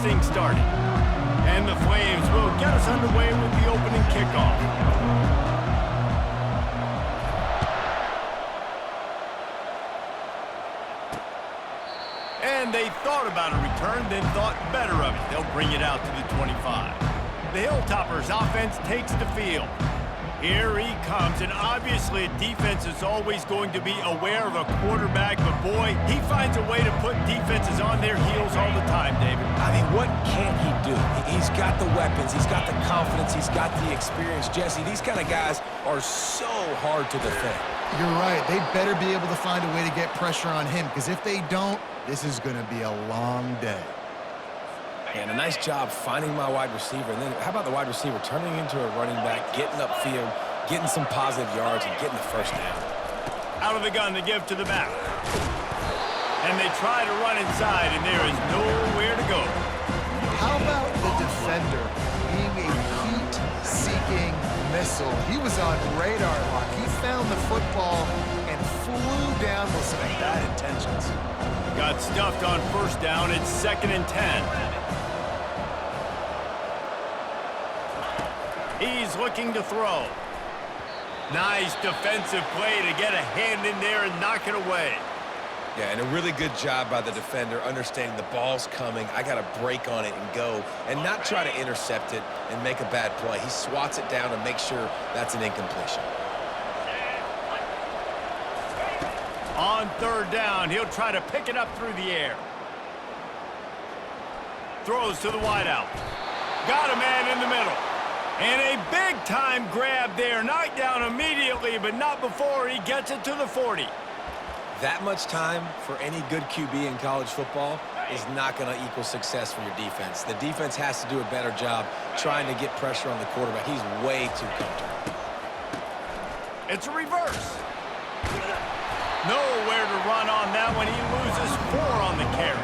things started. And the Flames will get us underway with the opening kickoff. And they thought about a return, then thought better of it. They'll bring it out to the 25. The Hilltoppers offense takes the field. Here he comes, and obviously defense is always going to be aware of a quarterback, but boy, he finds a way to put defenses on their heels all the time, David. I mean, what can't he do? He's got the weapons, he's got the confidence, he's got the experience. Jesse, these kind of guys are so hard to defend. You're right. They better be able to find a way to get pressure on him, because if they don't, this is going to be a long day. And a nice job finding my wide receiver. And then how about the wide receiver turning into a running back, getting upfield, getting some positive yards, and getting the first down. Out of the gun, they give to the back. And they try to run inside, and there is nowhere to go. How about the defender being a heat-seeking missile? He was on radar lock. He found the football and flew down with some bad intentions. Got stuffed on first down. It's 2nd and 10. He's looking to throw. Nice defensive play to get a hand in there and knock it away. Yeah, and a really good job by the defender understanding the ball's coming. I got to break on it and go and not try to intercept it and make a bad play. He swats it down and makes sure that's an incompletion. On 3rd down, he'll try to pick it up through the air. Throws to the wideout. Got a man in the middle. And a big-time grab there. Knocked down immediately, but not before he gets it to the 40. That much time for any good QB in college football is not going to equal success for your defense. The defense has to do a better job trying to get pressure on the quarterback. He's way too comfortable. It's a reverse. Nowhere to run on that one. He loses 4 on the carry.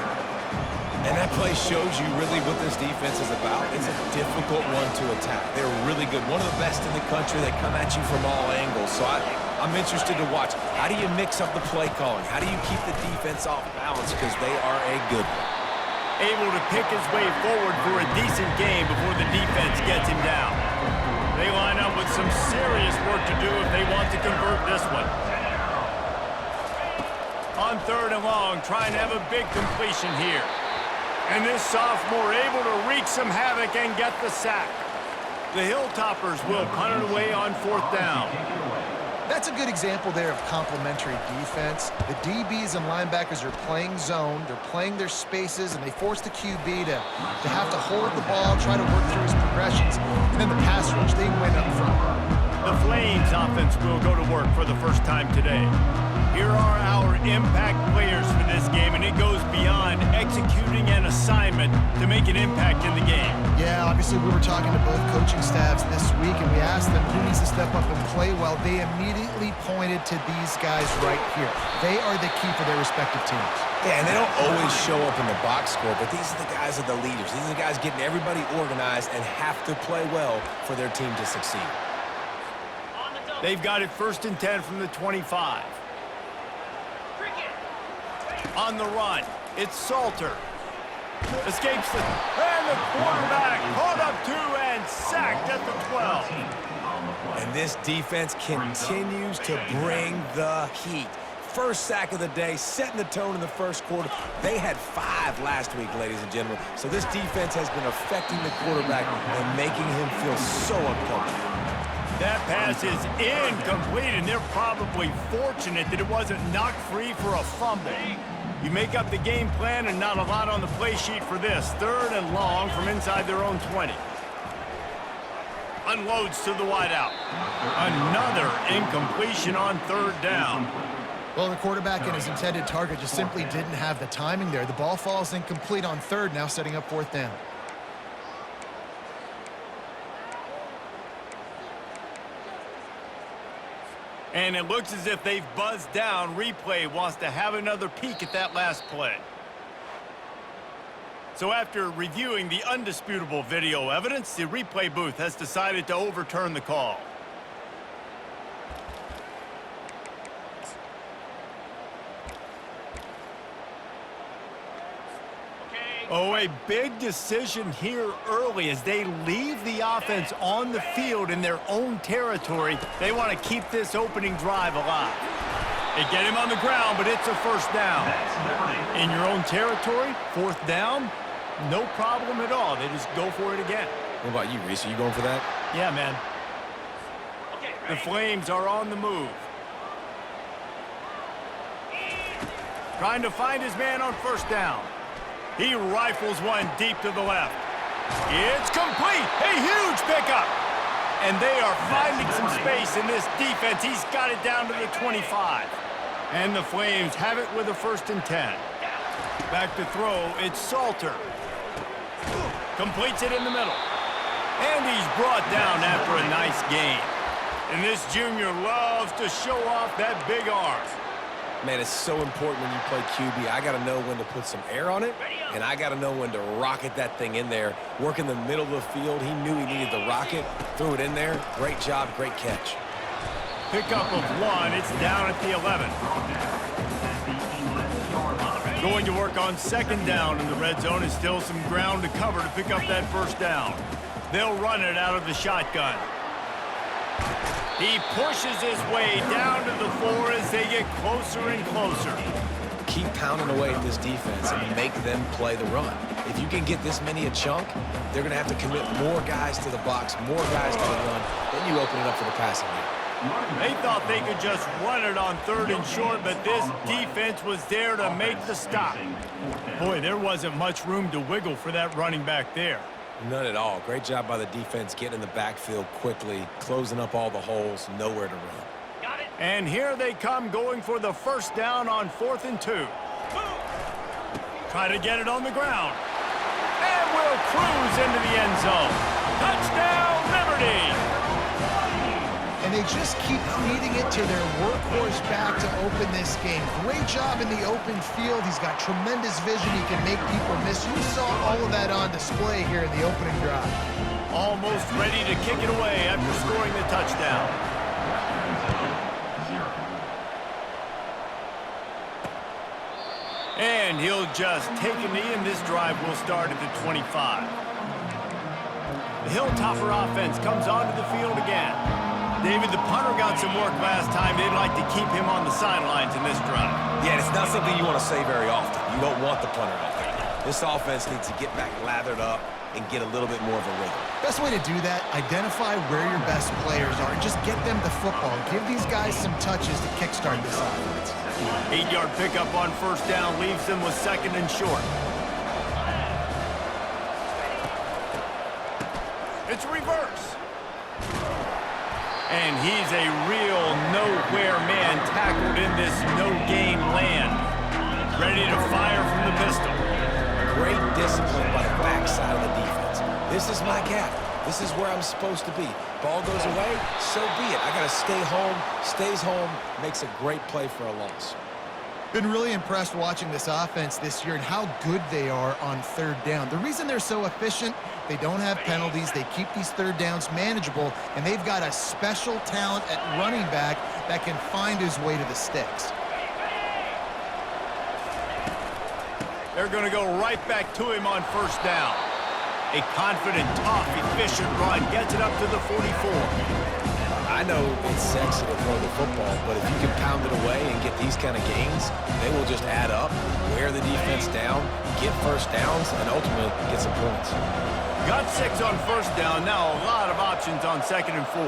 And that play shows you really what this defense is about. It's a difficult one to attack. They're really good. One of the best in the country. They come at you from all angles. So I'm interested to watch. How do you mix up the play calling? How do you keep the defense off balance? Because they are a good one. Able to pick his way forward for a decent game before the defense gets him down. They line up with some serious work to do if they want to convert this one. On 3rd and long, trying to have a big completion here. And this sophomore able to wreak some havoc and get the sack. The Hilltoppers will punt it away on 4th down. That's a good example there of complementary defense. The DBs and linebackers are playing zone, they're playing their spaces, and they force the QB to have to hold the ball, try to work through his progressions. And then the pass rush, they win up front. The Flames offense will go to work for the first time today. Here are our impact players for this game, and it goes beyond executing an assignment to make an impact in the game. Yeah, obviously we were talking to both coaching staffs this week, and we asked them who needs to step up and play well. They immediately pointed to these guys right here. They are the key for their respective teams. Yeah, and they don't always show up in the box score, but these are the guys that are the leaders. These are the guys getting everybody organized and have to play well for their team to succeed. They've got it 1st and 10 from the 25. On the run, it's Salter. Escapes and the quarterback caught up 2 and sacked at the 12. And this defense continues to bring the heat. First sack of the day, setting the tone in the first quarter. They had 5 last week, ladies and gentlemen. So this defense has been affecting the quarterback and making him feel so uncomfortable. That pass is incomplete, and they're probably fortunate that it wasn't knocked free for a fumble. You make up the game plan and not a lot on the play sheet for this. 3rd and long from inside their own 20. Unloads to the wideout. Another incompletion on 3rd down. Well, the quarterback and his intended target just simply didn't have the timing there. The ball falls incomplete on 3rd, now setting up 4th down. And it looks as if they've buzzed down. Replay wants to have another peek at that last play. So after reviewing the undisputable video evidence, the replay booth has decided to overturn the call. Oh, a big decision here early as they leave the offense on the field in their own territory. They want to keep this opening drive alive. They get him on the ground, but it's a first down. In your own territory, fourth down, no problem at all. They just go for it again. What about you, Reese? Are you going for that? Yeah, man. The Flames are on the move. Trying to find his man on first down. He rifles one deep to the left. It's complete. A huge pickup. And they are finding some space in this defense. He's got it down to the 25. And the Flames have it with a 1st and 10. Back to throw, it's Salter. Completes it in the middle. And he's brought down after a nice gain. And this junior loves to show off that big arm. Man, it's so important when you play QB. I got to know when to put some air on it, and I got to know when to rocket that thing in there. Work in the middle of the field. He knew he needed the rocket, threw it in there. Great job, great catch. Pickup of one. It's down at the 11. Going to work on 2nd down in the red zone. Is still some ground to cover to pick up that 1st down. They'll run it out of the shotgun. He pushes his way down to the 4 as they get closer and closer. Keep pounding away at this defense and make them play the run. If you can get this many a chunk, they're going to have to commit more guys to the box, more guys to the run. Then you open it up for the passing game. They thought they could just run it on 3rd and short, but this defense was there to make the stop. Boy, there wasn't much room to wiggle for that running back there. None at all. Great job by the defense getting in the backfield quickly, closing up all the holes, nowhere to run. Got it. And here they come going for the 1st down on 4th and 2. Try to get it on the ground. And will cruise into the end zone. Touchdown, Liberty! And they just keep feeding it to their workhorse back to open this game. Great job in the open field. He's got tremendous vision. He can make people miss. You saw all of that on display here in the opening drive. Almost ready to kick it away after scoring the touchdown. And he'll just take a knee, and this drive will start at the 25. The Hilltopper offense comes onto the field again. David, the punter got some work last time. They'd like to keep him on the sidelines in this drive. Yeah, it's not something you want to say very often. You don't want the punter out there. This offense needs to get back lathered up and get a little bit more of a rhythm. Best way to do that, identify where your best players are and just get them the football. Give these guys some touches to kickstart this offense. 8-yard pickup on 1st down leaves them with 2nd and short. It's reverse. And he's a real nowhere man tackled in this no-gain land. Ready to fire from the pistol. Great discipline by the backside of the defense. This is my gap. This is where I'm supposed to be. Ball goes away, so be it. I got to stay home, stays home, makes a great play for a loss. Been really impressed watching this offense this year and how good they are on 3rd down. The reason they're so efficient, they don't have penalties, they keep these 3rd downs manageable, and they've got a special talent at running back that can find his way to the sticks. They're going to go right back to him on 1st down. A confident, tough, efficient run gets it up to the 44. I know it's sexy to throw the football, but if you can pound it away and get these kind of gains, they will just add up, wear the defense down, get 1st downs, and ultimately get some points. Got 6 on 1st down, now a lot of options on 2nd and 4.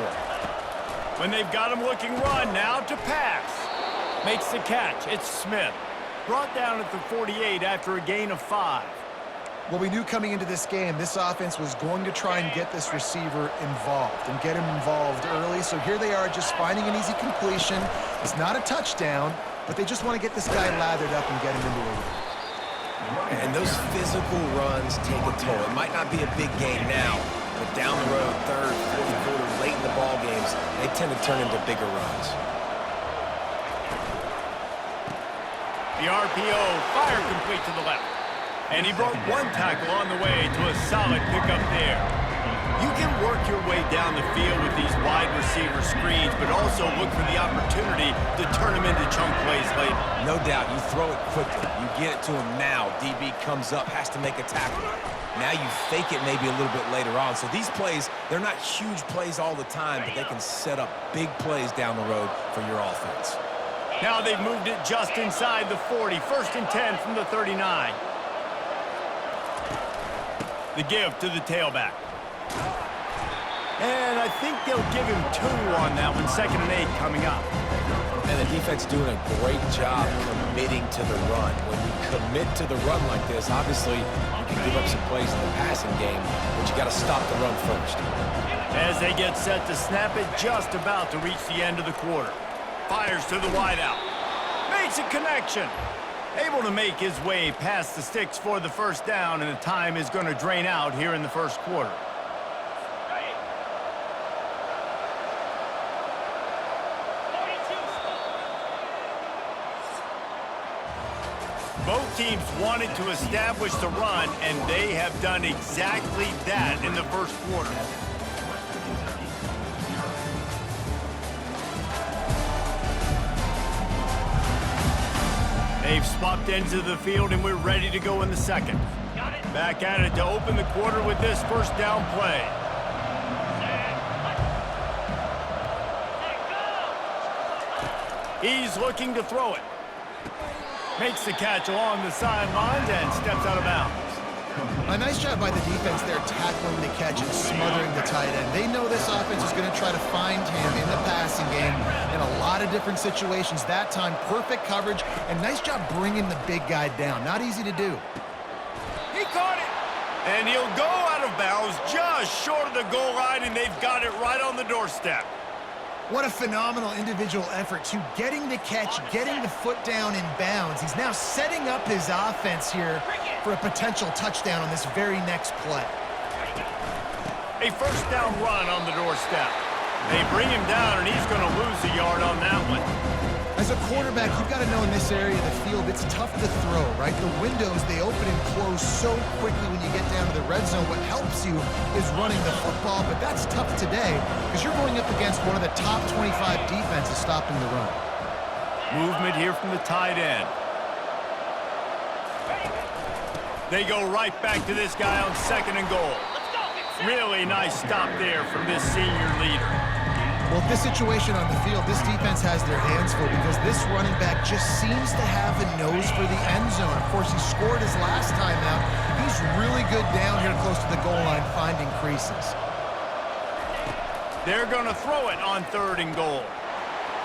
When they've got him looking run, now to pass. Makes the catch, it's Smith. Brought down at the 48 after a gain of 5. Well, we knew coming into this game, this offense was going to try and get this receiver involved and get him involved early. So here they are just finding an easy completion. It's not a touchdown, but they just want to get this guy lathered up and get him into a run. And those physical runs take a toll. It might not be a big game now, but down the road, 3rd, 4th quarter, late in the ball games, they tend to turn into bigger runs. The RPO, fire complete to the left. And he broke one tackle on the way to a solid pickup there. You can work your way down the field with these wide receiver screens, but also look for the opportunity to turn them into chunk plays later. No doubt, you throw it quickly. You get it to him now. DB comes up, has to make a tackle. Now you fake it maybe a little bit later on. So these plays, they're not huge plays all the time, but they can set up big plays down the road for your offense. Now they've moved it just inside the 40. 1st and 10 from the 39. The give to the tailback. And I think they'll give him 2 on that one. 2nd and 8 coming up. And the defense doing a great job committing to the run. When you commit to the run like this, obviously you can give up some plays in the passing game, but you got to stop the run first. As they get set to snap it, just about to reach the end of the quarter. Fires to the wideout. Makes a connection. Able to make his way past the sticks for the 1st down, and the time is going to drain out here in the 1st quarter. Both teams wanted to establish the run, and they have done exactly that in the 1st quarter. They've swapped into the field, and we're ready to go in the 2nd. Back at it to open the quarter with this 1st down play. He's looking to throw it. Makes the catch along the sidelines and steps out of bounds. A nice job by the defense there, tackling the catch and smothering the tight end. They know this offense is going to try to find him in the passing game in a lot of different situations. That time, perfect coverage, and nice job bringing the big guy down. Not easy to do. He caught it, and he'll go out of bounds just short of the goal line, and they've got it right on the doorstep. What a phenomenal individual effort to getting the catch, getting the foot down in bounds. He's now setting up his offense here for a potential touchdown on this very next play. A 1st down run on the doorstep. They bring him down, and he's going to lose a yard on that one. As a quarterback, you've got to know in this area of the field, it's tough to throw, right? The windows, they open and close so quickly when you get down to the red zone. What helps you is running the football, but that's tough today because you're going up against one of the top 25 defenses stopping the run. Movement here from the tight end. They go right back to this guy on 2nd and goal. Really nice stop there from this senior leader. Well, this situation on the field, this defense has their hands full because this running back just seems to have a nose for the end zone. Of course, he scored his last time out. He's really good down here close to the goal line, finding creases. They're going to throw it on 3rd and goal.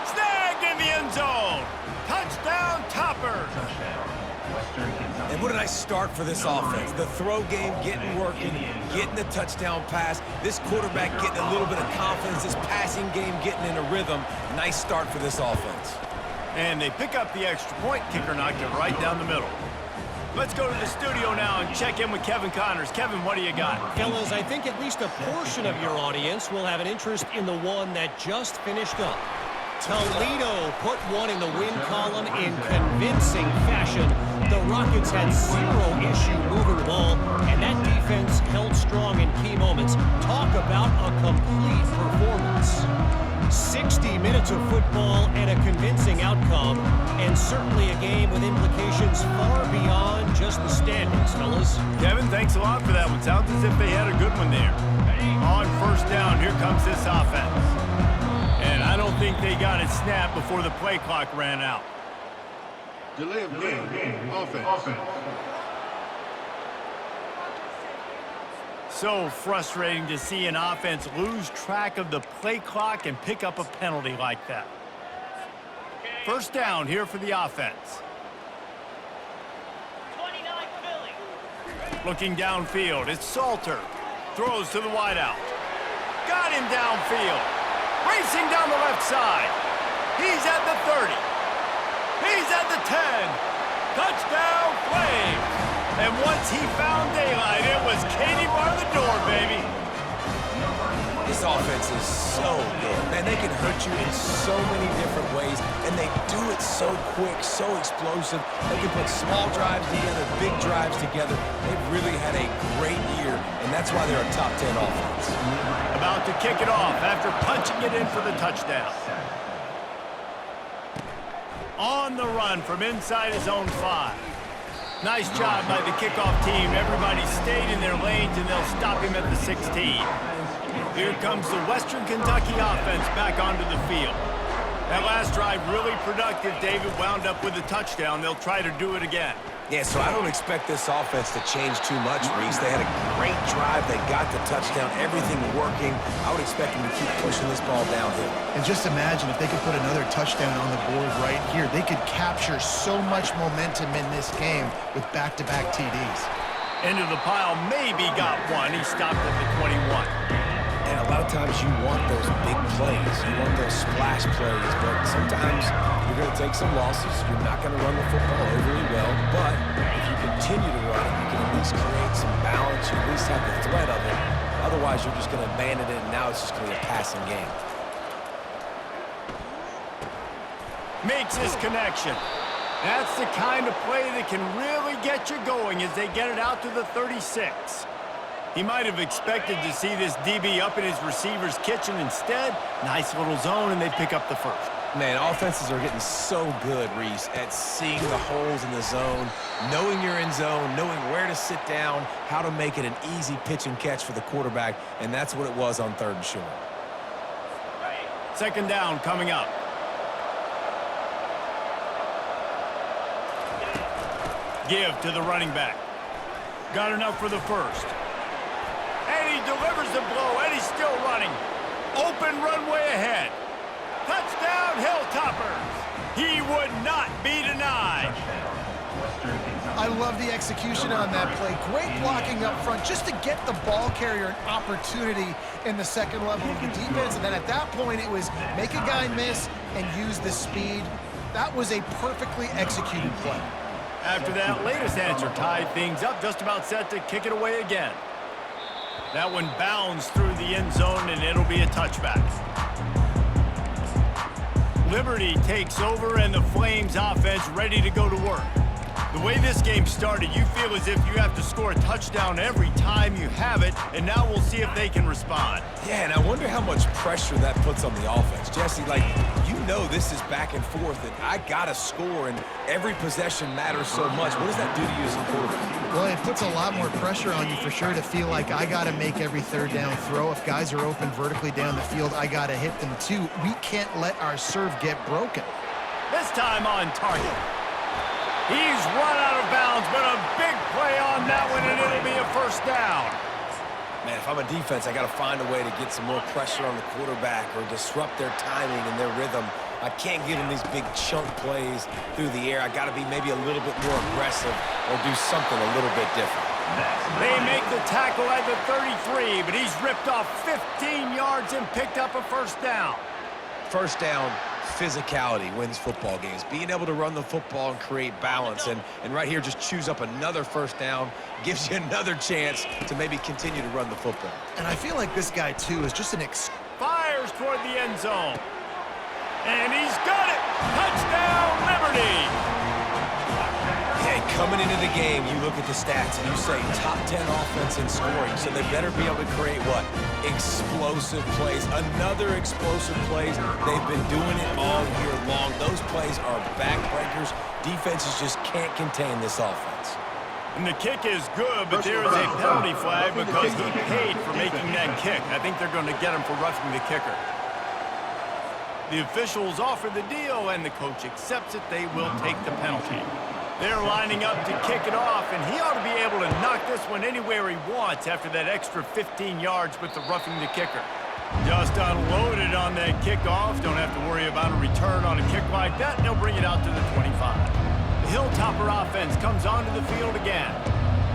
Snagged in the end zone. Touchdown, Toppers. And what a nice start for this offense. The throw game getting working, getting the touchdown pass. This quarterback getting a little bit of confidence. This passing game getting in a rhythm. Nice start for this offense. And they pick up the extra point. Kicker knocked it right down the middle. Let's go to the studio now and check in with Kevin Connors. Kevin, what do you got? Fellas, I think at least a portion of your audience will have an interest in the one that just finished up. Toledo put one in the win column in convincing fashion. The Rockets had zero issue moving the ball, and that defense held strong in key moments. Talk about a complete performance. 60 minutes of football and a convincing outcome, and certainly a game with implications far beyond just the standings, fellas. Kevin, thanks a lot for that one. Sounds as if they had a good one there. On 1st down, here comes this offense. And I don't think they got it snapped before the play clock ran out. Delay of game. Offense. So frustrating to see an offense lose track of the play clock and pick up a penalty like that. 1st down here for the offense. 29 Philly. Looking downfield, it's Salter. Throws to the wideout. Got him downfield. Racing down the left side. He's at the 30. He's at the 10. Touchdown, Flames. And once he found daylight, it was Katie bar the door, baby. This offense is so good. Man, they can hurt you in so many different ways, and they do it so quick, so explosive. They can put small drives together, big drives together. They've really had a great year, and That's why they're a top 10 offense. About to kick it off after punching it in for the touchdown. On the run from inside his own 5. Nice job by the kickoff team. Everybody stayed in their lanes, and they'll stop him at the 16. Here comes the Western Kentucky offense back onto the field. That last drive really productive. David wound up with a touchdown. They'll try to do it again. Yeah, so I don't expect this offense to change too much, Reese. They had a great drive. They got the touchdown, everything working. I would expect them to keep pushing this ball downhill. And just imagine if they could put another touchdown on the board right here. They could capture so much momentum in this game with back-to-back TDs. Into the pile, maybe got one. He stopped at the 21. And a lot of times you want those big plays. You want those splash plays, but sometimes you're going to take some losses. You're not going to run the football overly well, but if you continue to run it, you can at least create some balance. You at least have the threat of it. Otherwise, you're just going to abandon it, and now it's just going to be a passing game. Makes his connection. That's the kind of play that can really get you going as they get it out to the 36. He might have expected to see this DB up in his receiver's kitchen. Instead, nice little zone, and they pick up the first. Man, offenses are getting so good, Reese, at seeing the holes in the zone, knowing you're in zone, knowing where to sit down, how to make it an easy pitch and catch for the quarterback, and that's what it was on 3rd and short. Second down coming up. Give to the running back. Got enough for the first. And he delivers the blow, and he's still running. Open runway ahead. Touchdown, Hilltoppers. He would not be denied. I love the execution on that play. Great blocking up front just to get the ball carrier an opportunity in the second level of the defense. And then at that point, it was make a guy miss and use the speed. That was a perfectly executed play. After that latest answer tied things up, just about set to kick it away again. That one bounds through the end zone, and it'll be a touchback. Liberty takes over, and the Flames offense ready to go to work. The way this game started, you feel as if you have to score a touchdown every time you have it, and now we'll see if they can respond. Yeah, and I wonder how much pressure that puts on the offense. Jesse, like, you know this is back and forth, and I got to score, and every possession matters so much. What does that do to you as a quarterback? Well, it puts a lot more pressure on you for sure to feel like I got to make every third down throw. If guys are open vertically down the field, I got to hit them too. We can't let our serve get broken. This time on target. He's run out of bounds, but a big play on that one, and it'll be a first down. Man, if I'm a defense, I got to find a way to get some more pressure on the quarterback or disrupt their timing and their rhythm. I can't get in these big chunk plays through the air. I got to be maybe a little bit more aggressive or do something a little bit different. They make the tackle at the 33, but he's ripped off 15 yards and picked up a first down. First down, physicality wins football games. Being able to run the football and create balance. And right here, just choose up another first down, gives you another chance to maybe continue to run the football. And I feel like this guy, too, is just an fires toward the end zone. And he's got it! Touchdown, Liberty! Hey, coming into the game, you look at the stats and you say top 10 offense in scoring, so they better be able to create what? Explosive plays. Another explosive plays. They've been doing it all year long. Those plays are backbreakers. Defenses just can't contain this offense. And the kick is good, but there is a penalty flag because he paid for making that kick. I think they're going to get him for roughing the kicker. The officials offer the deal, and the coach accepts it. They will take the penalty. They're lining up to kick it off, and he ought to be able to knock this one anywhere he wants after that extra 15 yards with the roughing the kicker. Just unloaded on that kickoff. Don't have to worry about a return on a kick like that. They'll bring it out to the 25. The Hilltopper offense comes onto the field again.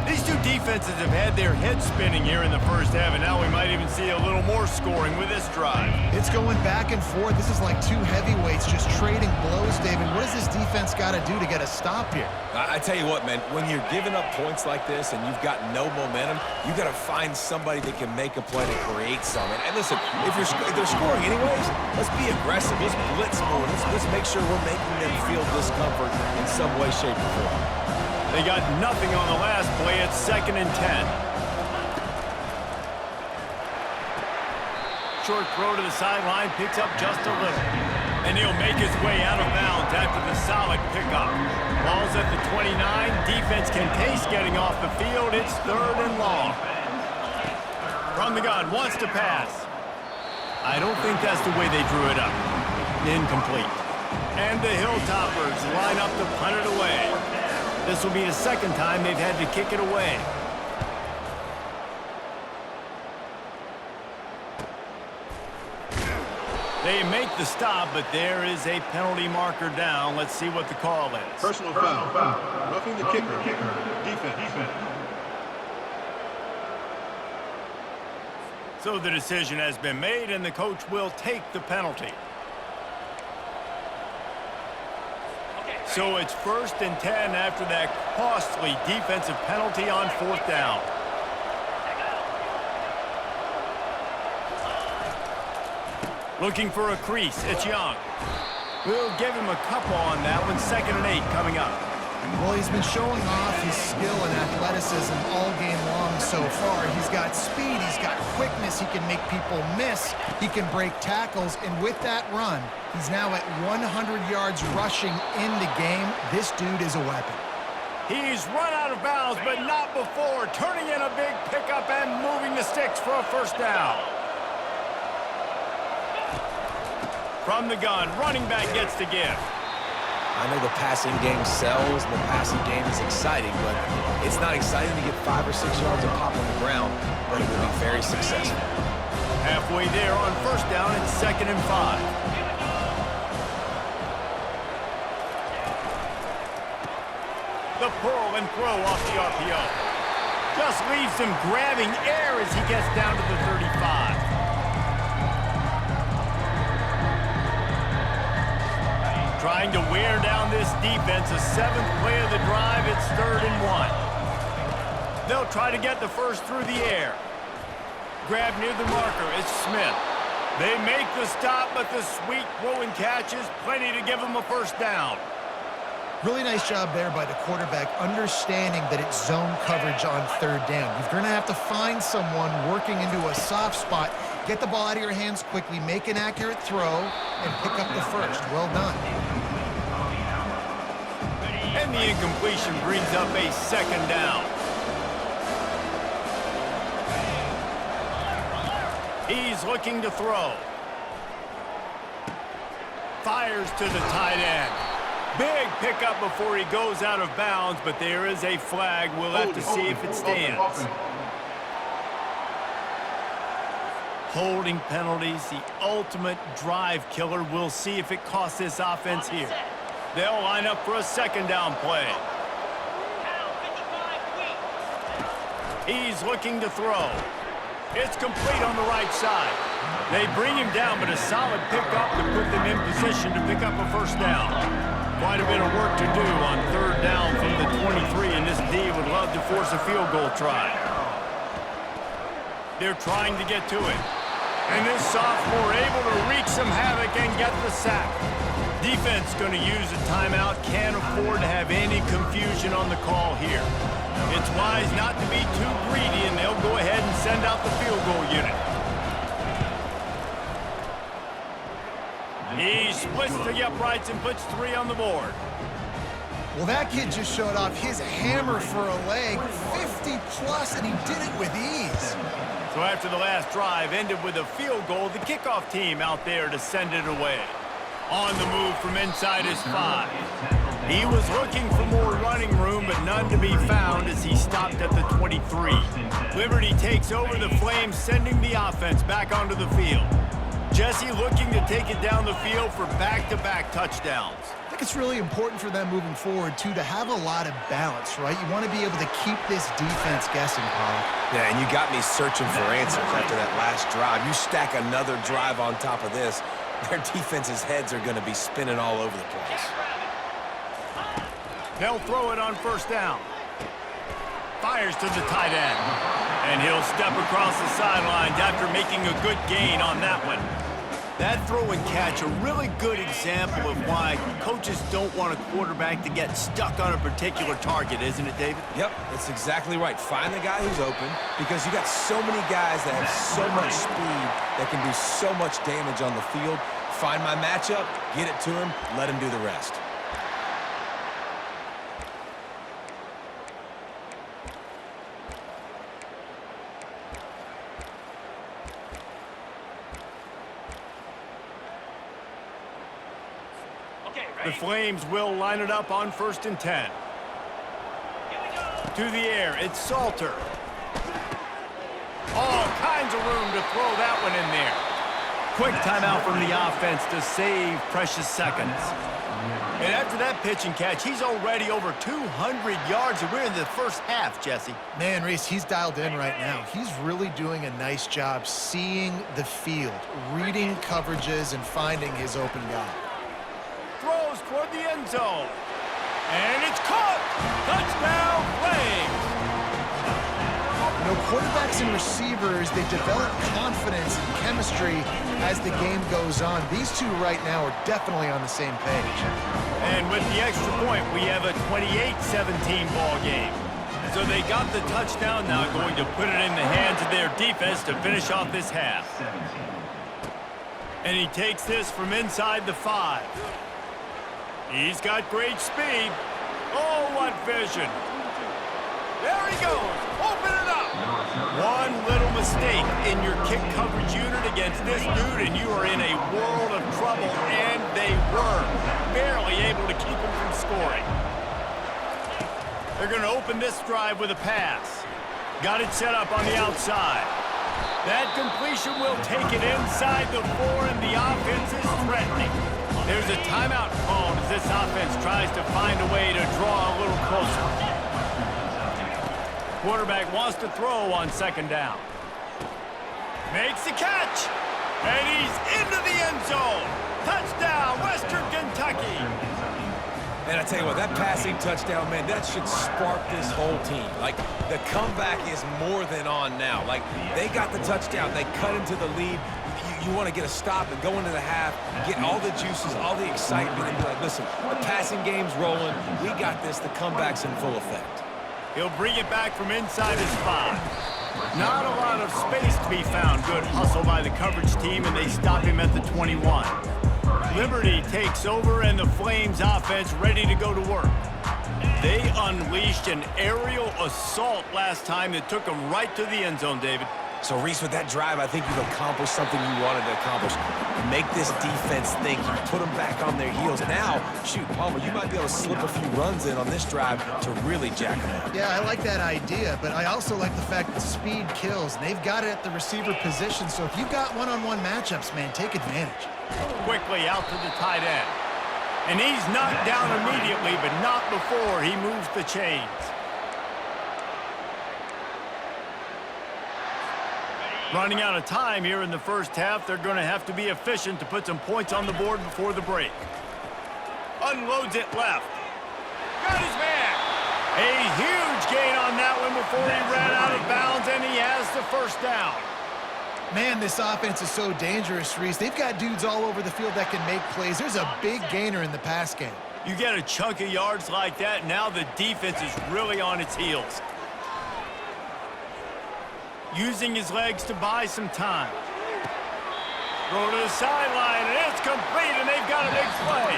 These two defenses have had their heads spinning here in the first half, and now we might even see a little more scoring with this drive. It's going back and forth. This is like two heavyweights just trading blows, David. What does this defense got to do to get a stop here? I tell you what, man, when you're giving up points like this and you've got no momentum, you got to find somebody that can make a play to create something. And listen, if they're scoring anyways, let's be aggressive. Let's blitz more. Let's make sure we're making them feel discomfort in some way, shape, or form. They got nothing on the last play. It's 2nd and 10. short throw to the sideline, picks up just a little. And he'll make his way out of bounds after the solid pickup. Ball's at the 29. Defense can taste getting off the field. It's 3rd and long. From the gun, wants to pass. I don't think that's the way they drew it up. Incomplete. And the Hilltoppers line up to punt it away. This will be the second time they've had to kick it away. They make the stop, but there is a penalty marker down. Let's see what the call is. Personal foul. Roughing the kicker. Defense. So the decision has been made, and the coach will take the penalty. So it's 1st and 10 after that costly defensive penalty on 4th down. Looking for a crease. It's Young. We'll give him a couple on that one. 2nd and 8 coming up. Well, he's been showing off his skill and athleticism all game long so far. He's got speed, he's got quickness, he can make people miss, he can break tackles, and with that run, he's now at 100 yards rushing in the game. This dude is a weapon. He's run out of bounds, but not before, turning in a big pickup and moving the sticks for a 1st down. From the gun, running back gets the give. I know the passing game sells and the passing game is exciting, but it's not exciting to get 5 or 6 yards of pop on the ground, but it will be very successful. Halfway there on 1st down, it's 2nd and 5. The pull and throw off the RPO. Just leaves him grabbing air as he gets down to the 35. Trying to wear down this defense. A 7th play of the drive. It's 3rd and 1. They'll try to get the first through the air. Grab near the marker. It's Smith. They make the stop, but the sweet throw and catch is plenty to give them a 1st down. Really nice job there by the quarterback, understanding that it's zone coverage on 3rd down. You're going to have to find someone working into a soft spot, get the ball out of your hands quickly, make an accurate throw, and pick up the first. Well done. And the incompletion brings up a 2nd down. He's looking to throw. Fires to the tight end. Big pickup before he goes out of bounds, but there is a flag. We'll have to see if it stands. Holding penalties, the ultimate drive killer. We'll see if it costs this offense here. They'll line up for a 2nd down play. He's looking to throw. It's complete on the right side. They bring him down, but a solid pickup to put them in position to pick up a 1st down. Quite a bit of work to do on 3rd down from the 23, and this D would love to force a field goal try. They're trying to get to it. And this sophomore able to wreak some havoc and get the sack. Defense going to use a timeout. Can't afford to have any confusion on the call here. It's wise not to be too greedy, and they'll go ahead and send out the field goal unit. He splits the uprights and puts 3 on the board. Well, that kid just showed off his hammer for a leg, 50-plus, and he did it with ease. So after the last drive ended with a field goal, the kickoff team out there to send it away. On the move from inside his 5. He was looking for more running room, but none to be found as he stopped at the 23. Liberty takes over the Flames, sending the offense back onto the field. Jesse looking to take it down the field for back-to-back touchdowns. I think it's really important for them moving forward, too, to have a lot of balance, right? You want to be able to keep this defense guessing, Paul. Yeah, and you got me searching for answers after that last drive. You stack another drive on top of this, their defense's heads are going to be spinning all over the place. They'll throw it on 1st down. Fires to the tight end. And he'll step across the sidelines after making a good gain on that one. That throw and catch, a really good example of why coaches don't want a quarterback to get stuck on a particular target, isn't it, David? Yep, that's exactly right. Find the guy who's open because you got so many guys that have so much speed that can do so much damage on the field. Find my matchup, get it to him, let him do the rest. The Flames will line it up on 1st and 10. To the air, it's Salter. All kinds of room to throw that one in there. Quick timeout from the offense to save precious seconds. And after that pitch and catch, he's already over 200 yards, and we're in the first half, Jesse. Man, Reese, he's dialed in right now. He's really doing a nice job seeing the field, reading coverages, and finding his open guy. Throws toward the end zone. And it's caught! Touchdown, Flames! You know, quarterbacks and receivers, they develop confidence and chemistry as the game goes on. These two right now are definitely on the same page. And with the extra point, we have a 28-17 ball game. So they got the touchdown, now going to put it in the hands of their defense to finish off this half. And he takes this from inside the 5. He's got great speed. Oh, what vision. There he goes. Open it up. One little mistake in your kick coverage unit against this dude, and you are in a world of trouble, and they were barely able to keep him from scoring. They're going to open this drive with a pass. Got it set up on the outside. That completion will take it inside the 4, and the offense is threatening. There's a timeout called as this offense tries to find a way to draw a little closer. Quarterback wants to throw on 2nd down. Makes the catch, and he's into the end zone. Touchdown, Western Kentucky. And I tell you what, that passing touchdown, man, that should spark this whole team. Like, the comeback is more than on now. Like, they got the touchdown. They cut into the lead. You want to get a stop and go into the half, get all the juices, all the excitement, and be like, listen, the passing game's rolling. We got this. The comeback's in full effect. He'll bring it back from inside his 5. Not a lot of space to be found. Good hustle by the coverage team, and they stop him at the 21. Liberty takes over, and the Flames offense ready to go to work. They unleashed an aerial assault last time that took them right to the end zone, David. So, Reese, with that drive, I think you've accomplished something you wanted to accomplish. Make this defense think. You put them back on their heels. Now, shoot, Palmer, you might be able to slip a few runs in on this drive to really jack them up. Yeah, I like that idea, but I also like the fact that speed kills. They've got it at the receiver position, so if you've got one-on-one matchups, man, take advantage. Quickly out to the tight end. And he's knocked down immediately, but not before he moves the chains. Running out of time here in the first half, they're going to have to be efficient to put some points on the board before the break. Unloads it left. Got his man. A huge gain on that one before he ran out of bounds, and he has the 1st down. Man, this offense is so dangerous, Reese. They've got dudes all over the field that can make plays. There's a big gainer in the pass game. You get a chunk of yards like that, now the defense is really on its heels. Using his legs to buy some time. Throw to the sideline, and it's complete, and they've got a big play.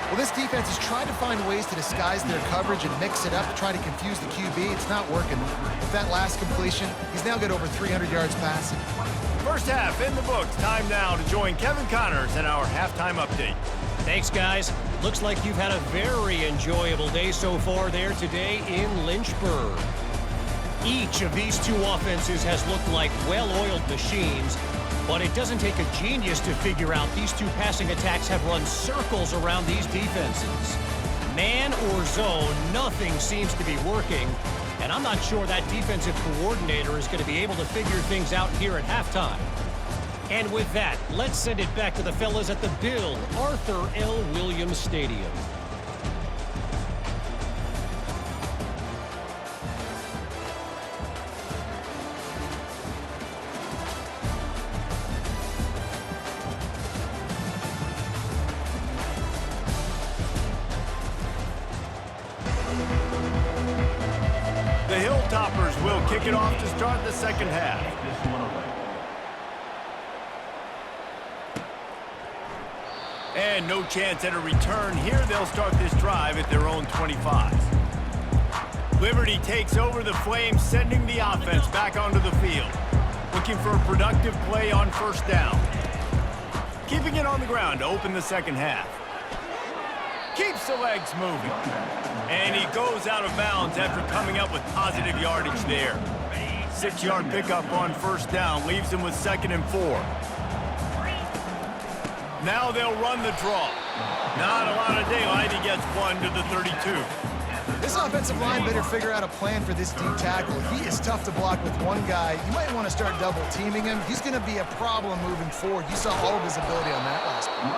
Well, this defense has tried to find ways to disguise their coverage and mix it up to try to confuse the QB. It's not working. With that last completion, he's now got over 300 yards passing. First half in the books. Time now to join Kevin Connors in our halftime update. Thanks, guys. Looks like you've had a very enjoyable day so far there today in Lynchburg. Each of these two offenses has looked like well-oiled machines, but it doesn't take a genius to figure out these two passing attacks have run circles around these defenses. Man or zone, nothing seems to be working, and I'm not sure that defensive coordinator is going to be able to figure things out here at halftime. And with that, let's send it back to the fellas at the Bill Arthur L. Williams Stadium. kick it off to start the second half. And no chance at a return here. They'll start this drive at their own 25. Liberty takes over the Flames, sending the offense back onto the field. Looking for a productive play on first down. Keeping it on the ground to open the second half. Keeps the legs moving. And he goes out of bounds after coming up with positive yardage there. 6-yard pickup on first down leaves him with 2nd and 4. Now they'll run the draw. Not a lot of daylight. He gets 1 to the 32. This offensive line better figure out a plan for this deep tackle. He is tough to block with one guy. You might want to start double teaming him. He's going to be a problem moving forward. You saw all of his ability on that last play.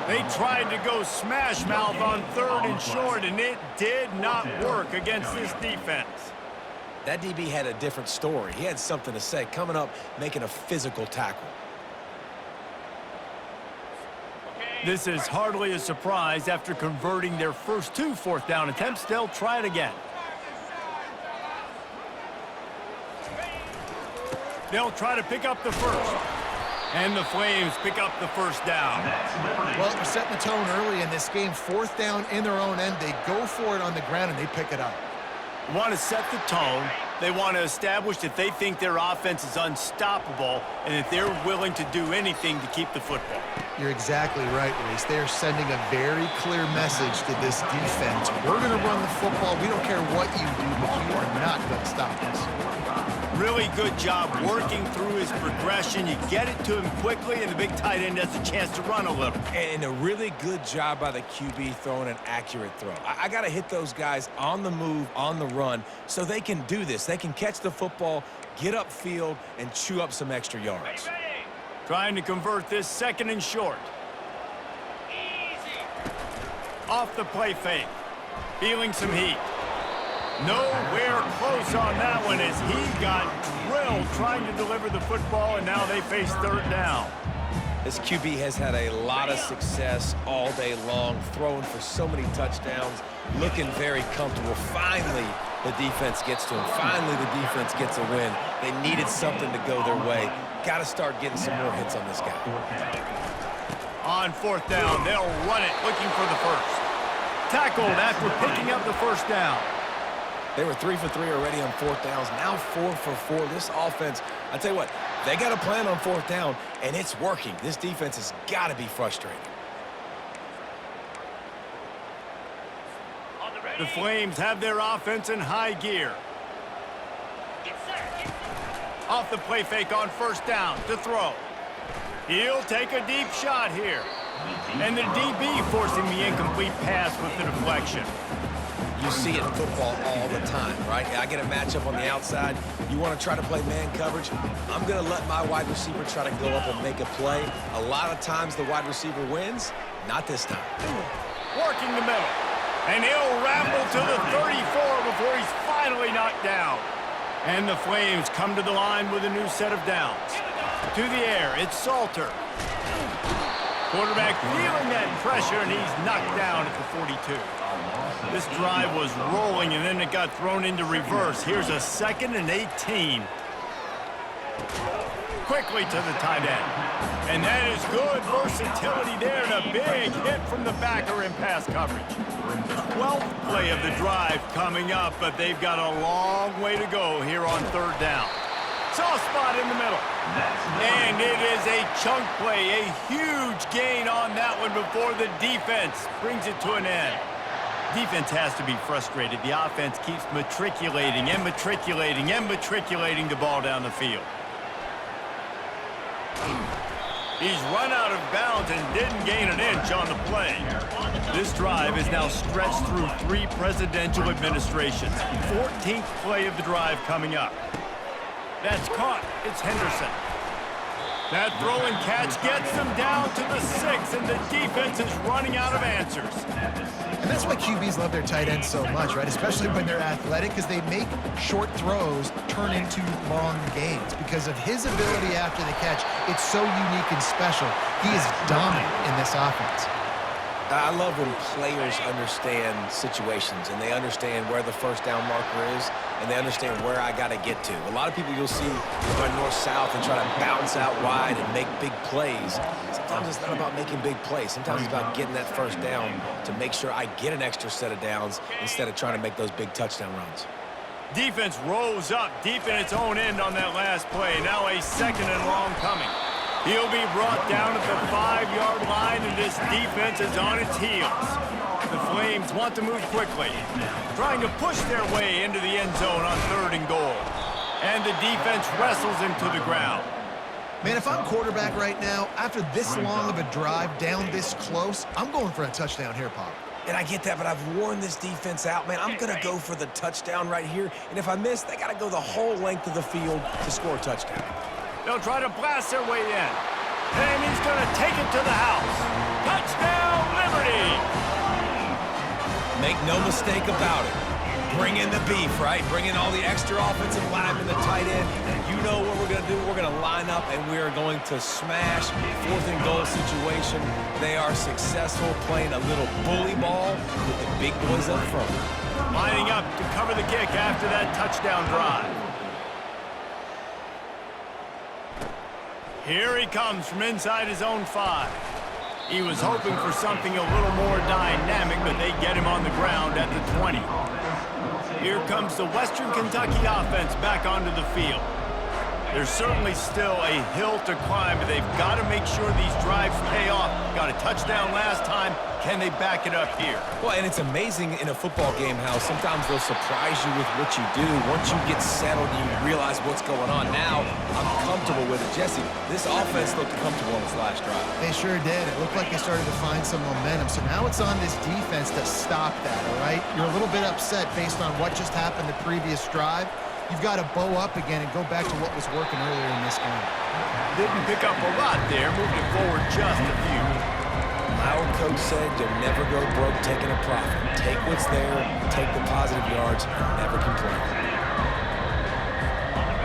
They tried to go smash mouth on 3rd and short, and it did not work against this defense. That DB had a different story. He had something to say, coming up, making a physical tackle. This is hardly a surprise. After converting their first 2 4th down attempts, they'll try it again. They'll try to pick up the first. And the Flames pick up the first down. Well, they're setting the tone early in this game. 4th down in their own end. They go for it on the ground, and they pick it up. They want to set the tone. They want to establish that they think their offense is unstoppable and that they're willing to do anything to keep the football. You're exactly right, Reese. They're sending a very clear message to this defense. We're going to run the football. We don't care what you do, but you are not going to stop us. Really good job working through his progression. You get it to him quickly, and the big tight end has a chance to run a little. And a really good job by the QB throwing an accurate throw. I got to hit those guys on the move, on the run, so they can do this. They can catch the football, get upfield, and chew up some extra yards. Trying to convert this 2nd and short. Easy. Off the play fake. Feeling some heat. Nowhere close on that one as he got drilled trying to deliver the football, and now they face 3rd down. This QB has had a lot of success all day long, throwing for so many touchdowns, looking very comfortable. Finally, the defense gets to him. Finally, the defense gets a win. They needed something to go their way. Got to start getting some more hits on this guy. On 4th down, they'll run it, looking for the first. Tackled after picking up the first down. They were 3 for 3 already on 4th downs. Now 4 for 4. This offense, I tell you what, they got a plan on 4th down, and it's working. This defense has got to be frustrating. The Flames have their offense in high gear. Off the play fake on 1st down to throw. He'll take a deep shot here. And the DB forcing the incomplete pass with the deflection. You see it in football all the time, right? I get a matchup on the outside. You want to try to play man coverage? I'm going to let my wide receiver try to go up and make a play. A lot of times the wide receiver wins. Not this time. Working the middle. And he'll ramble to the 34 before he's finally knocked down. And the Flames come to the line with a new set of downs. To the air, it's Salter. Quarterback feeling that pressure, and he's knocked down at the 42. This drive was rolling, and then it got thrown into reverse. Here's a 2nd and 18. Quickly to the tight end. And that is good versatility there, and a big hit from the backer in pass coverage. 12th play of the drive coming up, but they've got a long way to go here on 3rd down. Soft spot in the middle. And it is a chunk play, a huge gain on that one before the defense brings it to an end. Defense has to be frustrated. The offense keeps matriculating and matriculating and matriculating the ball down the field. He's run out of bounds and didn't gain an inch on the play. This drive is now stretched through 3 presidential administrations. 14th play of the drive coming up. That's caught. It's Henderson. That throw and catch gets them down to the 6, and the defense is running out of answers. And that's why QBs love their tight ends so much, right? Especially when they're athletic, because they make short throws turn into long gains. Because of his ability after the catch, it's so unique and special. He is dominant in this offense. I love when players understand situations and they understand where the first down marker is and they understand where I got to get to. A lot of people you'll see run north-south and try to bounce out wide and make big plays. Sometimes it's not about making big plays. Sometimes it's about getting that first down to make sure I get an extra set of downs instead of trying to make those big touchdown runs. Defense rose up deep in its own end on that last play. Now a 2nd and long coming. He'll be brought down at the 5-yard line, and this defense is on its heels. The Flames want to move quickly, trying to push their way into the end zone on 3rd and goal. And the defense wrestles him to the ground. Man, if I'm quarterback right now, after this long of a drive down this close, I'm going for a touchdown here, Pop. And I get that, but I've worn this defense out, man. I'm going to go for the touchdown right here. And if I miss, they got to go the whole length of the field to score a touchdown. They'll try to blast their way in. And he's going to take it to the house. Touchdown, Liberty! Make no mistake about it. Bring in the beef, right? Bring in all the extra offensive linemen, the tight end. You know what we're going to do. We're going to line up, and we are going to smash 4th and goal situation. They are successful playing a little bully ball with the big boys up front. Lining up to cover the kick after that touchdown drive. Here he comes from inside his own 5. He was hoping for something a little more dynamic, but they get him on the ground at the 20. Here comes the Western Kentucky offense back onto the field. There's certainly still a hill to climb, but they've got to make sure these drives pay off. Got a touchdown last time. Can they back it up here? Well, and it's amazing in a football game how sometimes they'll surprise you with what you do. Once you get settled and you realize what's going on, now I'm comfortable with it. Jesse, this offense looked comfortable on this last drive. They sure did. It looked like they started to find some momentum. So now it's on this defense to stop that, all right? You're a little bit upset based on what just happened the previous drive. You've got to bow up again and go back to what was working earlier in this game. Didn't pick up a lot there, moved it forward just a few. My old coach said you'll never go broke taking a profit. Take what's there, take the positive yards, and never complain.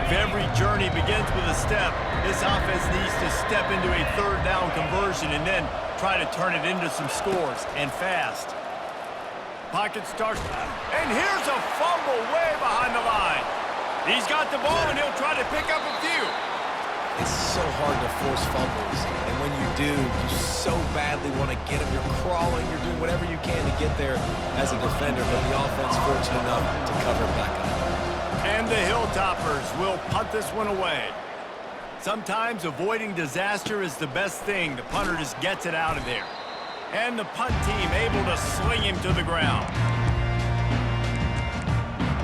If every journey begins with a step, this offense needs to step into a 3rd down conversion and then try to turn it into some scores, and fast. Pocket starts, and here's a fumble way behind the line. He's got the ball, and he'll try to pick up a few. It's so hard to force fumbles, and when you do, you so badly want to get them. You're crawling, you're doing whatever you can to get there as a defender, but the offense fortunate enough to cover it back up. And the Hilltoppers will punt this one away. Sometimes avoiding disaster is the best thing. The punter just gets it out of there. And the punt team able to sling him to the ground.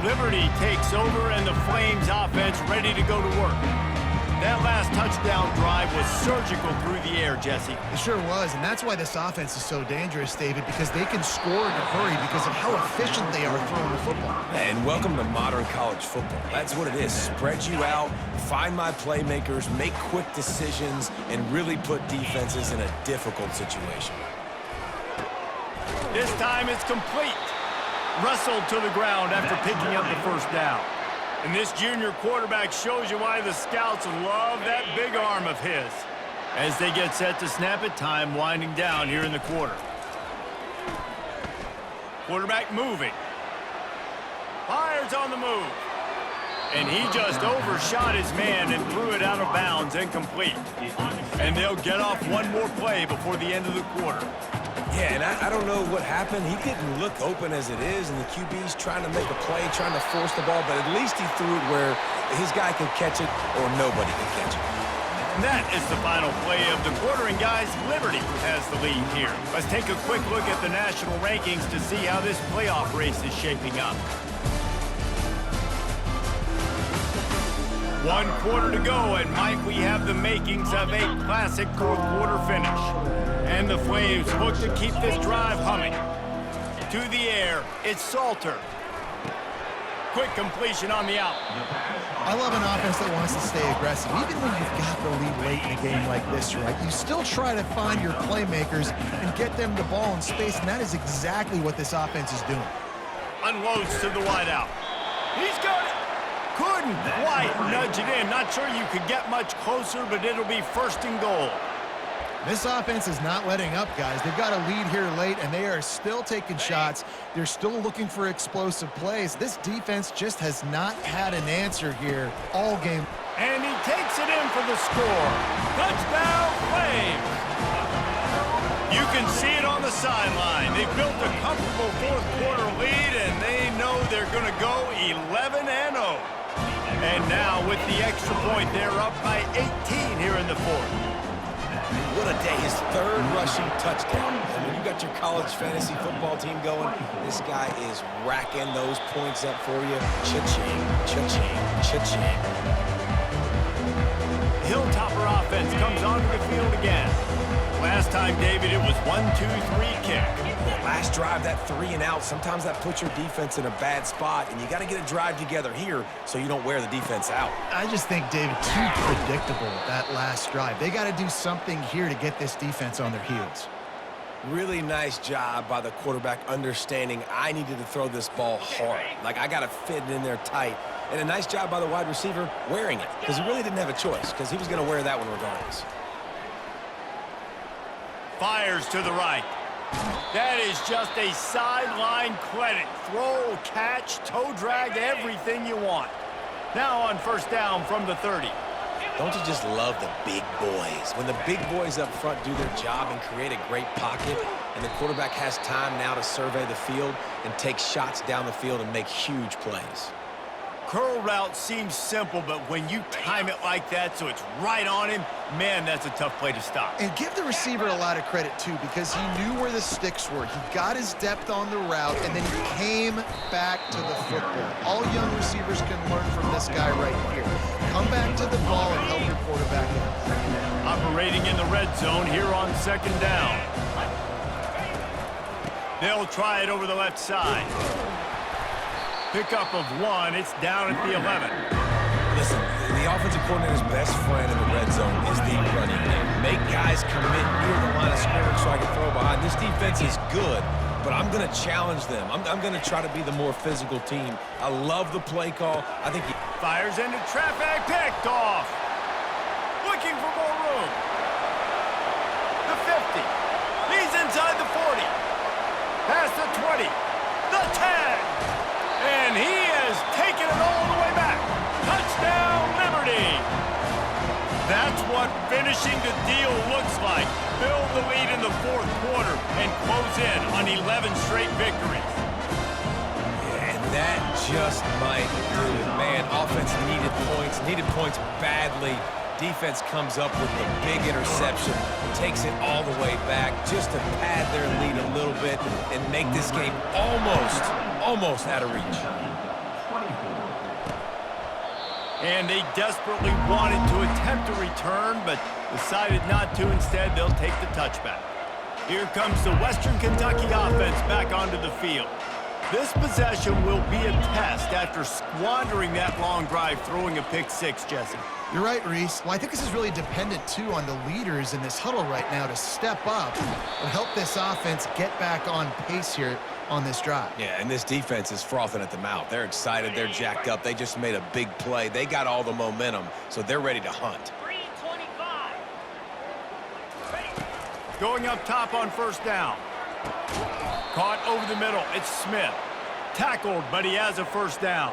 Liberty takes over, and the Flames offense ready to go to work. That last touchdown drive was surgical through the air, Jesse. It sure was, and that's why this offense is so dangerous, David, because they can score in a hurry because of how efficient they are throwing the football. And welcome to modern college football. That's what it is. Spread you out, find my playmakers, make quick decisions, and really put defenses in a difficult situation. This time it's complete. Wrestled to the ground after picking up the first down. And this junior quarterback shows you why the scouts love that big arm of his. As they get set to snap it, time winding down here in the quarter. Quarterback moving. Fires on the move. And he just overshot his man and threw it out of bounds, incomplete. And they'll get off one more play before the end of the quarter. Yeah, and I don't know what happened. He didn't look open as it is, and the QB's trying to make a play, trying to force the ball, but at least he threw it where his guy could catch it or nobody could catch it. And that is the final play of the quarter, and guys, Liberty has the lead here. Let's take a quick look at the national rankings to see how this playoff race is shaping up. 1 quarter to go, and might we have the makings of a classic 4th quarter finish. And the Flames look to keep this drive humming. To the air, it's Salter. Quick completion on the out. I love an offense that wants to stay aggressive. Even when you've got the lead late in a game like this, right, you still try to find your playmakers and get them the ball in space, and that is exactly what this offense is doing. Unloads to the wide out. He's got it. Couldn't quite nudge it in. Not sure you could get much closer, but it'll be 1st and goal. This offense is not letting up, guys. They've got a lead here late, and they are still taking shots. They're still looking for explosive plays. This defense just has not had an answer here all game. And he takes it in for the score. Touchdown, Flames! You can see it on the sideline. They've built a comfortable fourth-quarter lead, and they know they're going to go 11-0. And now, with the extra point, they're up by 18 here in the fourth. What a day. His third rushing touchdown. And when you got your college fantasy football team going, this guy is racking those points up for you. Cha-ching, cha-ching, cha-ching. Hilltopper offense comes onto the field again. Last time, David, it was 1-2-3 kick. That last drive, that 3-and-out, sometimes that puts your defense in a bad spot, and you got to get a drive together here so you don't wear the defense out. I just think, David, too predictable, that last drive. They got to do something here to get this defense on their heels. Really nice job by the quarterback understanding I needed to throw this ball hard. Like, I got to fit it in there tight. And a nice job by the wide receiver wearing it, because he really didn't have a choice, because he was going to wear that one regardless. Fires to the right. That is just a sideline credit. Throw, catch, toe drag, everything you want. Now on first down from the 30. Don't you just love the big boys? When the big boys up front do their job and create a great pocket, and the quarterback has time now to survey the field and take shots down the field and make huge plays. Curl route seems simple, but when you time it like that so it's right on him, man, that's a tough play to stop. And give the receiver a lot of credit, too, because he knew where the sticks were. He got his depth on the route, and then he came back to the football. All young receivers can learn from this guy right here. Come back to the ball and help your quarterback out. Operating in the red zone here on second down. They'll try it over the left side. Pickup of one. It's down at the 11. Listen, the offensive coordinator's best friend in the red zone is the running game. Make guys commit near the line of scrimmage so I can throw behind. This defense is good, but I'm going to challenge them. I'm going to try to be the more physical team. I love the play call. I think he fires into traffic. Picked off. Looking for more room. The 50. He's inside the 40. Past the 20. The 10. And he has taken it all the way back. Touchdown, Liberty. That's what finishing the deal looks like. Build the lead in the fourth quarter and close in on 11 straight victories. Yeah, and that just might do it. Man, offense needed points badly. Defense comes up with the big interception, takes it all the way back just to pad their lead a little bit and make this game almost out of reach. And they desperately wanted to attempt a return, but decided not to. Instead, they'll take the touchback. Here comes the Western Kentucky offense back onto the field. This possession will be a test after squandering that long drive, throwing a pick six, Jesse. You're right, Reese. Well, I think this is really dependent, too, on the leaders in this huddle right now to step up and help this offense get back on pace here on this drive. Yeah, and this defense is frothing at the mouth. They're excited. They're jacked up. They just made a big play. They got all the momentum, so they're ready to hunt. 3:25. Going up top on first down. Caught over the middle. It's Smith. Tackled, but he has a first down.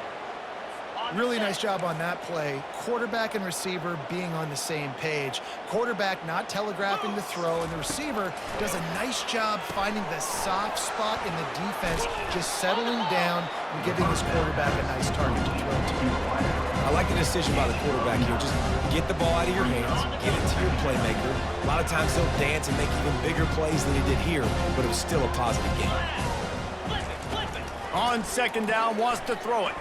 Really nice job on that play. Quarterback and receiver being on the same page. Quarterback not telegraphing the throw, and the receiver does a nice job finding the soft spot in the defense, just settling down and giving his quarterback a nice target to throw to. I like the decision by the quarterback here. Just get the ball out of your hands, get it to your playmaker. A lot of times he'll dance and make even bigger plays than he did here, but it was still a positive game. On second down, wants to throw it.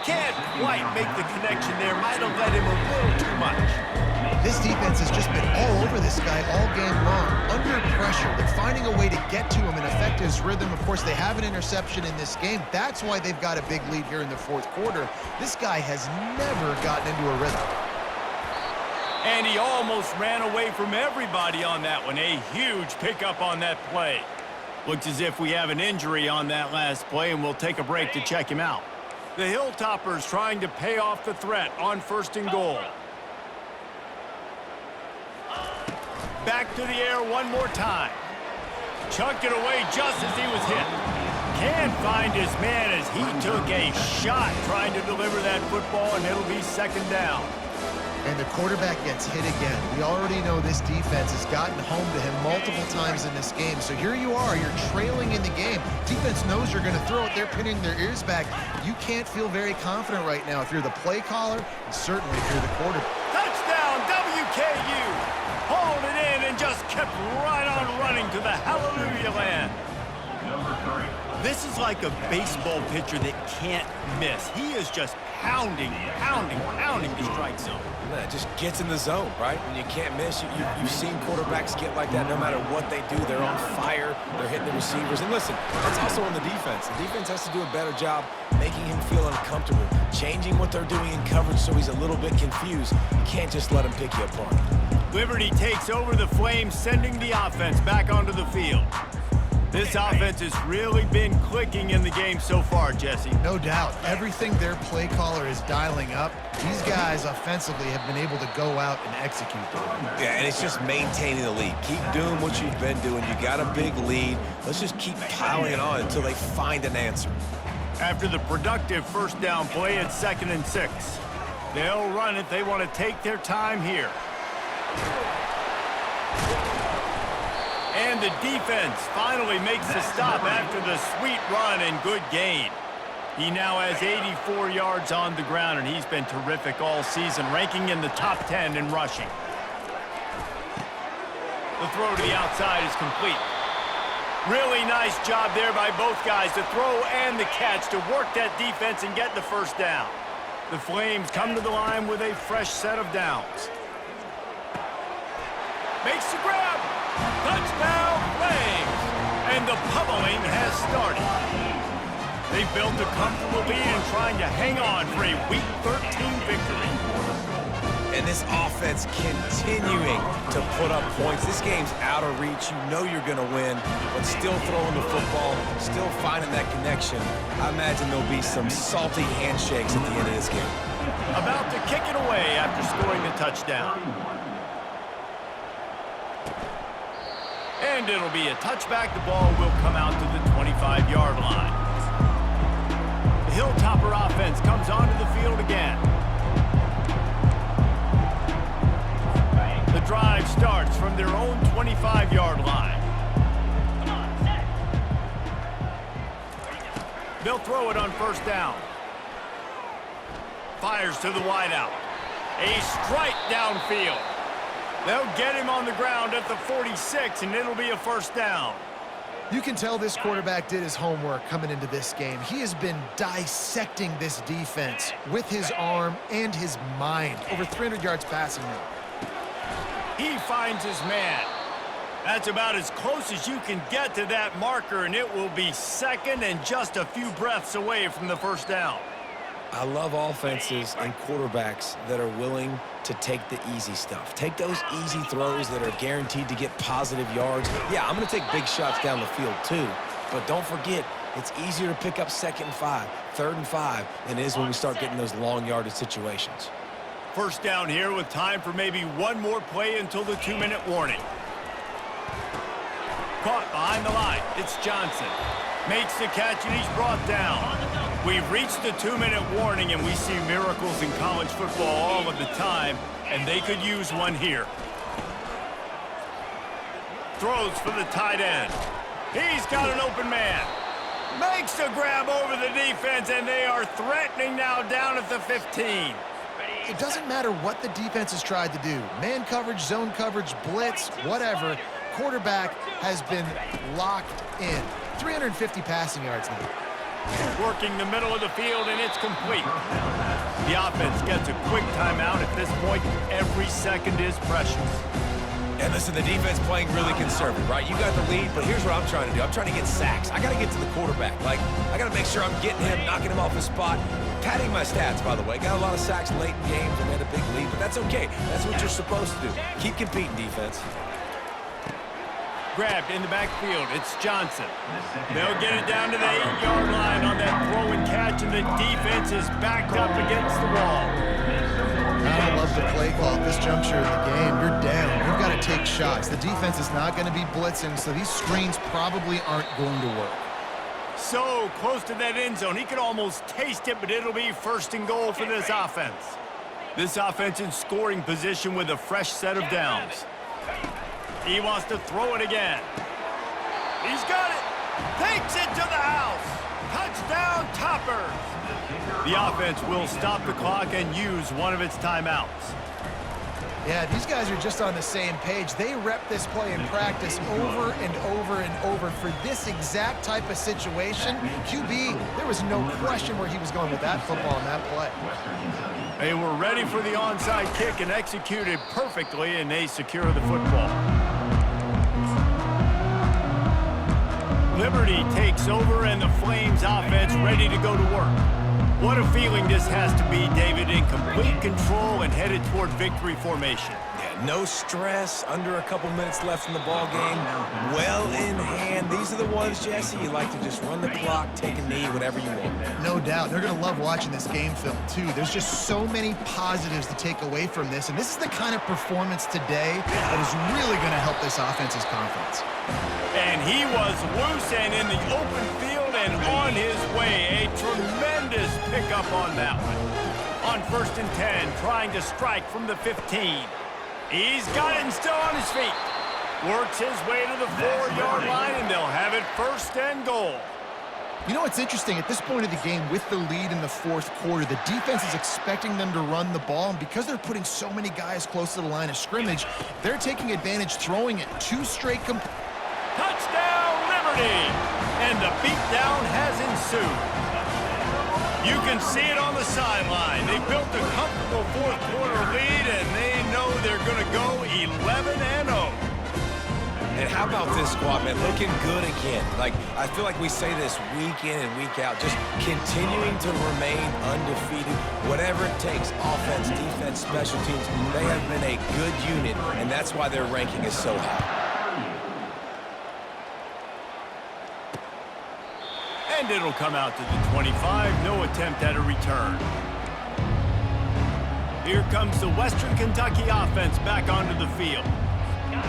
Can't quite make the connection there. Might have let him a little too much. This defense has just been all over this guy all game long. Under pressure, they're finding a way to get to him and affect his rhythm. Of course, they have an interception in this game. That's why they've got a big lead here in the fourth quarter. This guy has never gotten into a rhythm. And he almost ran away from everybody on that one. A huge pickup on that play. Looks as if we have an injury on that last play, and we'll take a break to check him out. The Hilltoppers trying to pay off the threat on first and goal. Back to the air one more time. Chucked it away just as he was hit. Can't find his man as he took a shot trying to deliver that football, and it'll be second down. And the quarterback gets hit again. We already know this defense has gotten home to him multiple times in this game. So here you are, you're trailing in the game. Defense knows you're going to throw it. They're pinning their ears back. You can't feel very confident right now if you're the play caller, and certainly if you're the quarterback. Touchdown, WKU! Hauled it in and just kept right on running to the hallelujah land. This is like a baseball pitcher that can't miss. He is just pounding the strike zone. Yeah, it just gets in the zone, right? When you can't miss, you've seen quarterbacks get like that no matter what they do. They're on fire. They're hitting the receivers. And listen, that's also on the defense. The defense has to do a better job making him feel uncomfortable, changing what they're doing in coverage so he's a little bit confused. You can't just let him pick you apart. Liberty takes over the Flames, sending the offense back onto the field. This offense has really been clicking in the game so far, Jesse. No doubt. Everything their play caller is dialing up, these guys offensively have been able to go out and execute them. Yeah, and it's just maintaining the lead. Keep doing what you've been doing. You got a big lead. Let's just keep piling it on until they find an answer. After the productive first down play at 2nd and 6. They'll run it. They want to take their time here. And the defense finally makes the stop after the sweet run and good gain. He now has 84 yards on the ground, and he's been terrific all season, ranking in the top 10 in rushing. The throw to the outside is complete. Really nice job there by both guys, the throw and the catch, to work that defense and get the first down. The Flames come to the line with a fresh set of downs. Makes the grab. Touchdown, Flames! And the pummeling has started. They've built a comfortable lead and trying to hang on for a Week 13 victory. And this offense continuing to put up points. This game's out of reach. You know you're going to win, but still throwing the football, still finding that connection. I imagine there'll be some salty handshakes at the end of this game. About to kick it away after scoring the touchdown. And it'll be a touchback. The ball will come out to the 25-yard line. The Hilltopper offense comes onto the field again. The drive starts from their own 25-yard line. They'll throw it on first down. Fires to the wideout. A strike downfield. They'll get him on the ground at the 46, and it'll be a first down. You can tell this quarterback did his homework coming into this game. He has been dissecting this defense with his arm and his mind. Over 300 yards passing now. He finds his man. That's about as close as you can get to that marker, and it will be second and just a few breaths away from the first down. I love offenses and quarterbacks that are willing to take the easy stuff. Take those easy throws that are guaranteed to get positive yards. Yeah, I'm going to take big shots down the field too, but don't forget, it's easier to pick up 2nd and 5, 3rd and 5 than it is when we start getting those long yardage situations. First down here with time for maybe one more play until the 2-minute warning. Caught behind the line. It's Johnson. Makes the catch, and he's brought down. We've reached the 2-minute warning, and we see miracles in college football all of the time, and they could use one here. Throws for the tight end. He's got an open man. Makes the grab over the defense, and they are threatening now down at the 15. It doesn't matter what the defense has tried to do. Man coverage, zone coverage, blitz, whatever. Quarterback has been locked in. 350 passing yards now. Working the middle of the field, and it's complete. The offense gets a quick timeout. At this point, every second is precious. And listen, the defense playing really conservative, right? You got the lead, but here's what I'm trying to do. I'm trying to get sacks. I got to get to the quarterback. Like, I got to make sure I'm getting him, knocking him off his spot. Padding my stats, by the way. Got a lot of sacks late in games and had a big lead, but that's okay. That's what you're supposed to do. Keep competing, defense. Grabbed in the backfield. It's Johnson. They'll get it down to the 8-yard line on that throw and catch, and the defense is backed up against the wall. I love of the play call at this juncture in the game. You're down. You've got to take shots. The defense is not going to be blitzing, so these screens probably aren't going to work. So close to that end zone. He could almost taste it, but it'll be first and goal for this offense. This offense in scoring position with a fresh set of downs. He wants to throw it again. He's got it. Takes it to the house. Touchdown, Toppers. The offense will stop the clock and use one of its timeouts. Yeah, these guys are just on the same page. They rep this play in practice over and over and over for this exact type of situation. QB, there was no question where he was going with that football and that play. They were ready for the onside kick and executed perfectly, and they secure the football. Liberty takes over, and the Flames offense ready to go to work. What a feeling this has to be, David, in complete control and headed toward victory formation. Yeah, no stress, under a couple minutes left in the ball game, well in hand. These are the ones, Jesse, you like to just run the clock, take a knee, whatever you want. No doubt. They're going to love watching this game film, too. There's just so many positives to take away from this, and this is the kind of performance today that is really going to help this offense's confidence. And he was loose and in the open field and on his way. A tremendous pickup on that one. On 1st and 10, trying to strike from the 15. He's got it and still on his feet. Works his way to the 4-yard line, and they'll have it 1st and goal. You know what's interesting? At this point of the game, with the lead in the 4th quarter, the defense is expecting them to run the ball, and because they're putting so many guys close to the line of scrimmage, they're taking advantage throwing it. 2 straight Touchdown, Liberty! And the beatdown has ensued. You can see it on the sideline. They built a comfortable 4th quarter lead, and they know they're going to go 11-0. And how about this squad, man? Looking good again. Like, I feel like we say this week in and week out, just continuing to remain undefeated, whatever it takes, offense, defense, special teams. They have been a good unit, and that's why their ranking is so high. And it'll come out to the 25. No attempt at a return. Here comes the Western Kentucky offense back onto the field.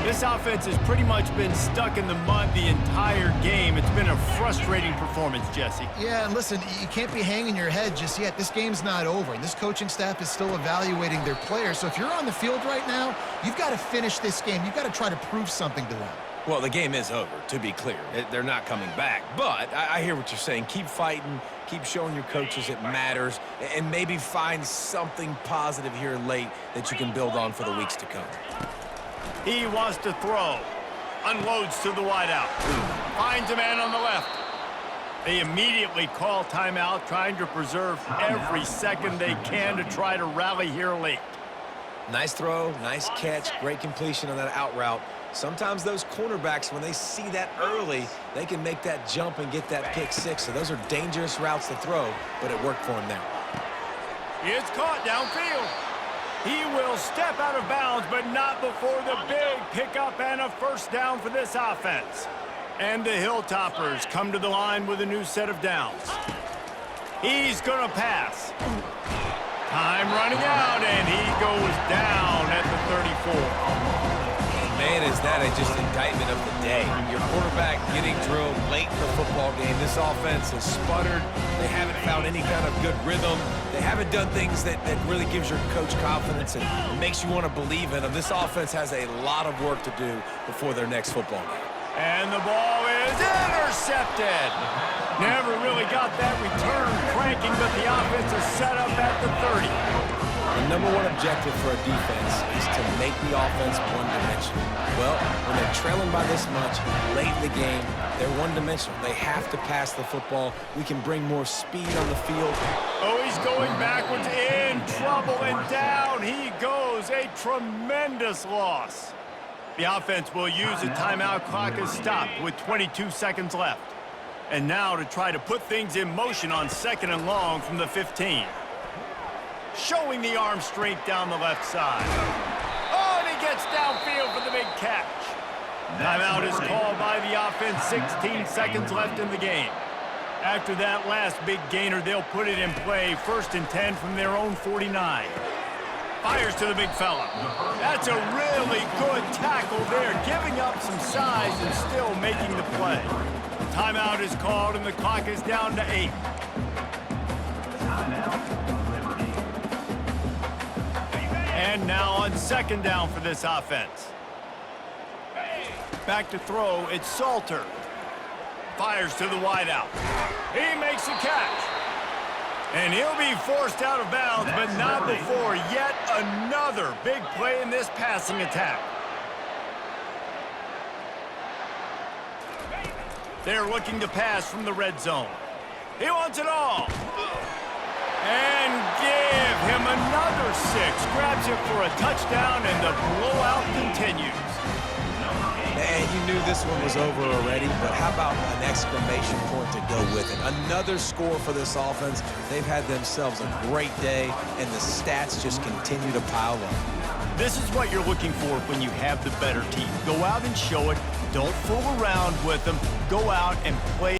This offense has pretty much been stuck in the mud the entire game. It's been a frustrating performance, Jesse. Yeah, and listen, you can't be hanging your head just yet. This game's not over, and this coaching staff is still evaluating their players. So if you're on the field right now, you've got to finish this game. You've got to try to prove something to them. Well, the game is over, to be clear. They're not coming back. But I hear what you're saying. Keep fighting. Keep showing your coaches it matters. And maybe find something positive here late that you can build on for the weeks to come. He wants to throw. Unloads to the wideout. Finds a man on the left. They immediately call timeout, trying to preserve every second they can to try to rally here late. Nice throw, nice catch, great completion on that out route. Sometimes those cornerbacks, when they see that early, they can make that jump and get that pick six. So those are dangerous routes to throw, but it worked for him there. It's caught downfield. He will step out of bounds, but not before the big pickup and a first down for this offense. And the Hilltoppers come to the line with a new set of downs. He's going to pass. Time running out, and he goes down at the 34. Man, is that just indictment of the day. Your quarterback getting drilled late in the football game. This offense has sputtered. They haven't found any kind of good rhythm. They haven't done things that really gives your coach confidence and makes you want to believe in them. This offense has a lot of work to do before their next football game. And the ball is intercepted. Never really got that return cranking, but the offense is set up at the 30. The number one objective for a defense is to make the offense one-dimensional. Well, when they're trailing by this much late in the game, they're one-dimensional. They have to pass the football. We can bring more speed on the field. Oh, he's going backwards, in trouble, and down he goes. A tremendous loss. The offense will use a timeout. Clock is stopped with 22 seconds left. And now to try to put things in motion on 2nd and long from the 15. Showing the arm strength down the left side. Oh, and he gets downfield for the big catch. Timeout is called by the offense. 16 seconds left in the game. After that last big gainer, they'll put it in play. 1st and 10 from their own 49. Fires to the big fella. That's a really good tackle there, giving up some size and still making the play. Timeout is called, and the clock is down to 8. And now on second down for this offense. Back to throw, it's Salter. Fires to the wideout. He makes a catch. And he'll be forced out of bounds, but not before yet another big play in this passing attack. They're looking to pass from the red zone. He wants it all. And give him another 6. Grabs it for a touchdown, and the blowout continues. And you knew this one was over already, but how about an exclamation point to go with it? Another score for this offense. They've had themselves a great day, and the stats just continue to pile up. This is what you're looking for when you have the better team. Go out and show it. Don't fool around with them. Go out and play.